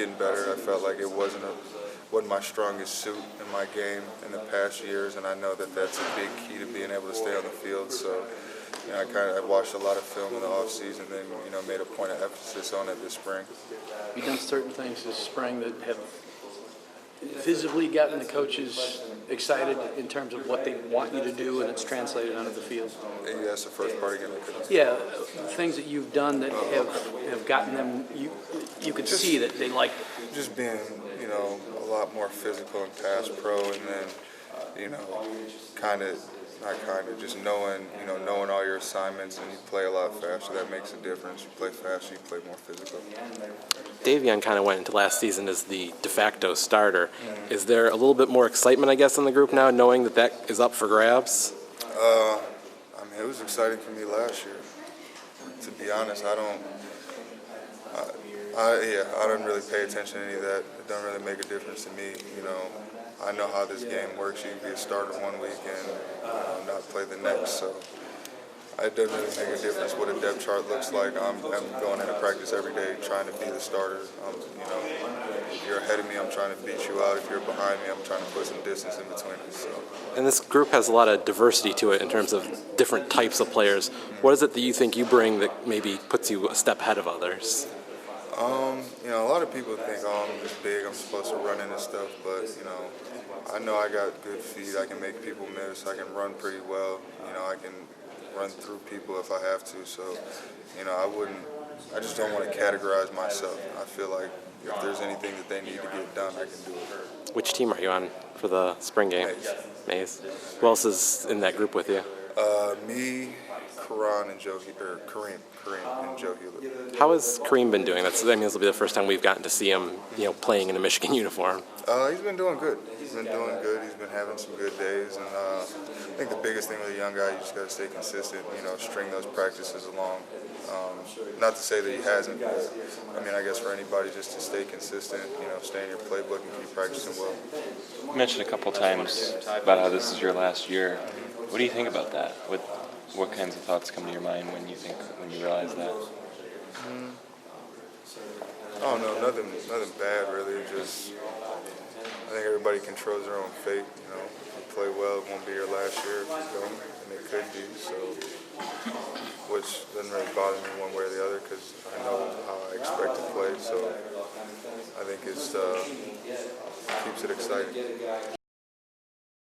getting better. I felt like it wasn't my strongest suit in my game in the past years, and I know that that's a big key to being able to stay on the field. So, I watched a lot of film in the off season, and made a point of emphasis on it this spring. You've done certain things this spring that have visibly gotten the coaches excited in terms of what they want you to do, and it's translated onto the field. And that's the first part again. Yeah, things that you've done that have gotten them, you could see that they liked it. Just being, a lot more physical and pass pro, and then, just knowing all your assignments, and you play a lot faster. That makes a difference. You play faster, you play more physical. Davion kind of went into last season as the de facto starter. Is there a little bit more excitement, I guess, in the group now, knowing that that is up for grabs? It was exciting for me last year. To be honest, I don't really pay attention to any of that. It doesn't really make a difference to me. I know how this game works. You can be a starter one week and not play the next. So it doesn't really make a difference what a depth chart looks like. I'm going into practice every day trying to be the starter. If you're ahead of me, I'm trying to beat you out. If you're behind me, I'm trying to put some distance in between us. So. And this group has a lot of diversity to it in terms of different types of players. What is it that you think you bring that maybe puts you a step ahead of others? A lot of people think, I'm just big, I'm supposed to run into stuff, but, I know I got good feet, I can make people miss, I can run pretty well, I can run through people if I have to, so, I just don't want to categorize myself. I feel like if there's anything that they need to get done, I can do it. Which team are you on for the spring game? Mays. Who else is in that group with you? Me, Kareem and Joe Hewlett. How has Kareem been doing? This will be the first time we've gotten to see him, playing in a Michigan uniform. He's been doing good. He's been having some good days, and I think the biggest thing with a young guy, you just got to stay consistent. String those practices along. Not to say that he hasn't, but I guess for anybody, just to stay consistent. Stay in your playbook and keep practicing well. You mentioned a couple times about how this is your last year. What do you think about that? What kinds of thoughts come to your mind when you realize that? I don't know, nothing bad really. Just I think everybody controls their own fate. If you play well, it won't be your last year. If you don't, and it could be. So, which doesn't really bother me one way or the other because I know how I expect to play. So I think it keeps it exciting.